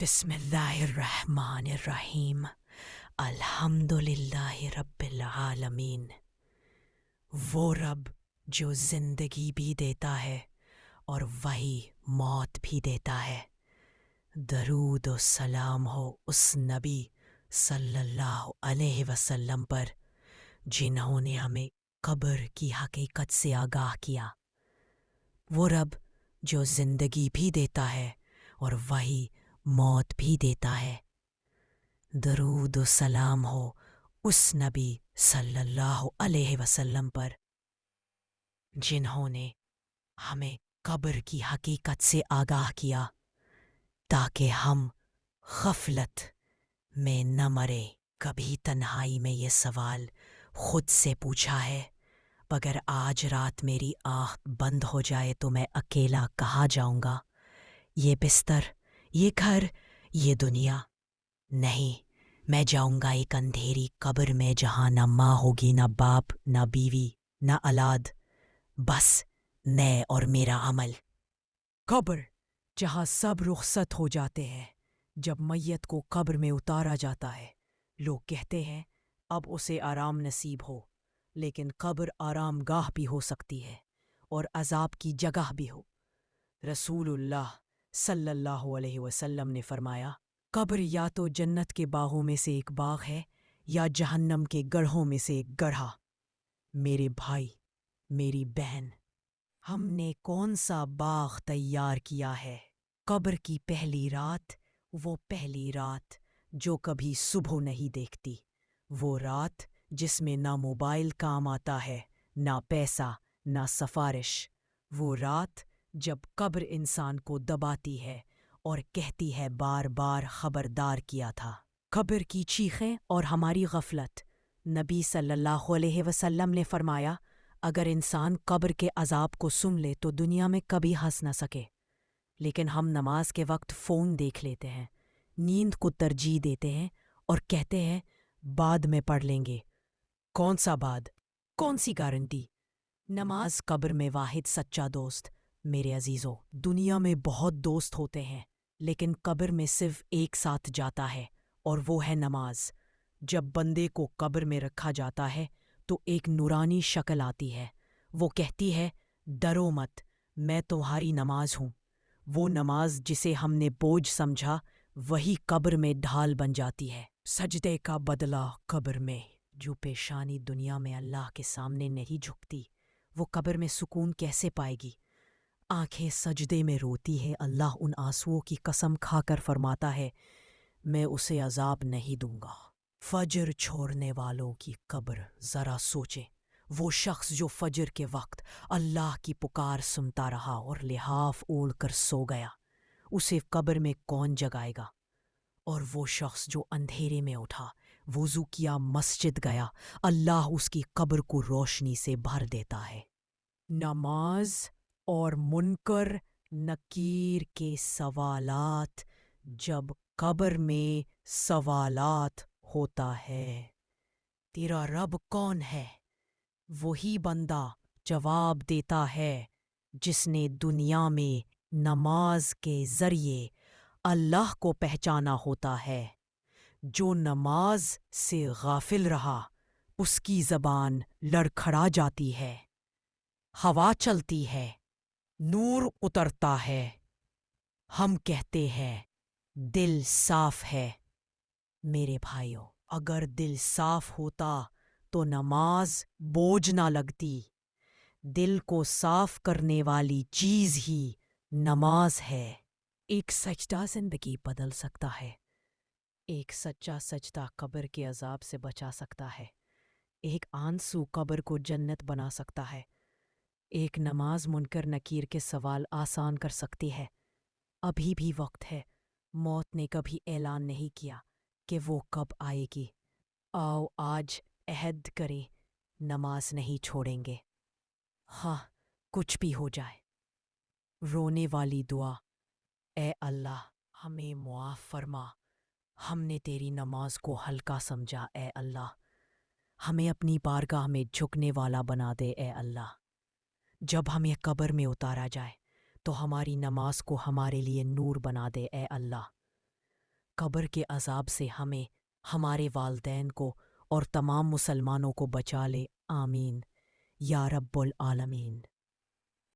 بسم اللہ الرحمن الرحیم۔ الحمد للہ رب العالمین۔ وہ رب جو زندگی بھی دیتا ہے اور وہی موت بھی دیتا ہے۔ درود و سلام ہو اس نبی صلی اللہ علیہ وسلم پر جنہوں نے ہمیں قبر کی حقیقت سے آگاہ کیا۔ وہ رب جو زندگی بھی دیتا ہے اور وہی موت بھی دیتا ہے۔ درود و سلام ہو اس نبی صلی اللہ علیہ وسلم پر جنہوں نے ہمیں قبر کی حقیقت سے آگاہ کیا تاکہ ہم غفلت میں نہ مرے۔ کبھی تنہائی میں یہ سوال خود سے پوچھا ہے، اگر آج رات میری آنکھ بند ہو جائے تو میں اکیلا کہاں جاؤں گا؟ یہ بستر، یہ گھر، یہ دنیا؟ نہیں، میں جاؤں گا ایک اندھیری قبر میں جہاں نہ ماں ہوگی، نہ باپ، نہ بیوی، نہ اولاد، بس میں اور میرا عمل۔ قبر جہاں سب رخصت ہو جاتے ہیں۔ جب میت کو قبر میں اتارا جاتا ہے، لوگ کہتے ہیں اب اسے آرام نصیب ہو، لیکن قبر آرام گاہ بھی ہو سکتی ہے اور عذاب کی جگہ بھی ہو۔ رسول اللہ صلی اللہ علیہ وسلم نے فرمایا، قبر یا تو جنت کے باغوں میں سے ایک باغ ہے یا جہنم کے گڑھوں میں سے ایک گڑھا۔ میرے بھائی، میری بہن، ہم نے کون سا باغ تیار کیا ہے؟ قبر کی پہلی رات، وہ پہلی رات جو کبھی صبح نہیں دیکھتی، وہ رات جس میں نہ موبائل کام آتا ہے، نہ پیسہ، نہ سفارش، وہ رات جب قبر انسان کو دباتی ہے اور کہتی ہے بار بار خبردار کیا تھا۔ قبر کی چیخیں اور ہماری غفلت۔ نبی صلی اللہ علیہ وسلم نے فرمایا، اگر انسان قبر کے عذاب کو سن لے تو دنیا میں کبھی ہنس نہ سکے، لیکن ہم نماز کے وقت فون دیکھ لیتے ہیں، نیند کو ترجیح دیتے ہیں اور کہتے ہیں بعد میں پڑھ لیں گے۔ کون سا بعد؟ کون سی گارنٹی؟ نماز قبر میں واحد سچا دوست۔ میرے عزیزو، دنیا میں بہت دوست ہوتے ہیں، لیکن قبر میں صرف ایک ساتھ جاتا ہے اور وہ ہے نماز۔ جب بندے کو قبر میں رکھا جاتا ہے تو ایک نورانی شکل آتی ہے، وہ کہتی ہے ڈرو مت، میں تمہاری نماز ہوں۔ وہ نماز جسے ہم نے بوجھ سمجھا وہی قبر میں ڈھال بن جاتی ہے۔ سجدے کا بدلہ قبر میں۔ جو پیشانی دنیا میں اللہ کے سامنے نہیں جھکتی، وہ قبر میں سکون کیسے پائے گی؟ آنکھیں سجدے میں روتی ہے، اللہ ان آنسوؤں کی قسم کھا کر فرماتا ہے میں اسے عذاب نہیں دوں گا۔ فجر چھوڑنے والوں کی قبر، ذرا سوچیں، وہ شخص جو فجر کے وقت اللہ کی پکار سنتا رہا اور لحاف اوڑھ کر سو گیا، اسے قبر میں کون جگائے گا؟ اور وہ شخص جو اندھیرے میں اٹھا، وضو کیا، مسجد گیا، اللہ اس کی قبر کو روشنی سے بھر دیتا ہے۔ نماز اور منکر نکیر کے سوالات، جب قبر میں سوالات ہوتا ہے تیرا رب کون ہے؟ وہی بندہ جواب دیتا ہے جس نے دنیا میں نماز کے ذریعے اللہ کو پہچانا ہوتا ہے۔ جو نماز سے غافل رہا اس کی زبان لڑکھڑا جاتی ہے، ہوا چلتی ہے، نور اترتا ہے، ہم کہتے ہیں دل صاف ہے۔ میرے بھائیو، اگر دل صاف ہوتا تو نماز بوجھ نہ لگتی۔ دل کو صاف کرنے والی چیز ہی نماز ہے۔ ایک سجدہ زندگی بدل سکتا ہے، ایک سچا سجدہ قبر کے عذاب سے بچا سکتا ہے، ایک آنسو قبر کو جنت بنا سکتا ہے، ایک نماز منکر نکیر کے سوال آسان کر سکتی ہے۔ ابھی بھی وقت ہے، موت نے کبھی اعلان نہیں کیا کہ وہ کب آئے گی۔ آؤ آج عہد کریں، نماز نہیں چھوڑیں گے، ہاں کچھ بھی ہو جائے۔ رونے والی دعا، اے اللہ ہمیں معاف فرما، ہم نے تیری نماز کو ہلکا سمجھا، اے اللہ ہمیں اپنی بارگاہ میں جھکنے والا بنا دے، اے اللہ۔ جب ہمیں قبر میں اتارا جائے تو ہماری نماز کو ہمارے لیے نور بنا دے، اے اللہ۔ قبر کے عذاب سے ہمیں، ہمارے والدین کو اور تمام مسلمانوں کو بچا لے، آمین یا رب العالمین۔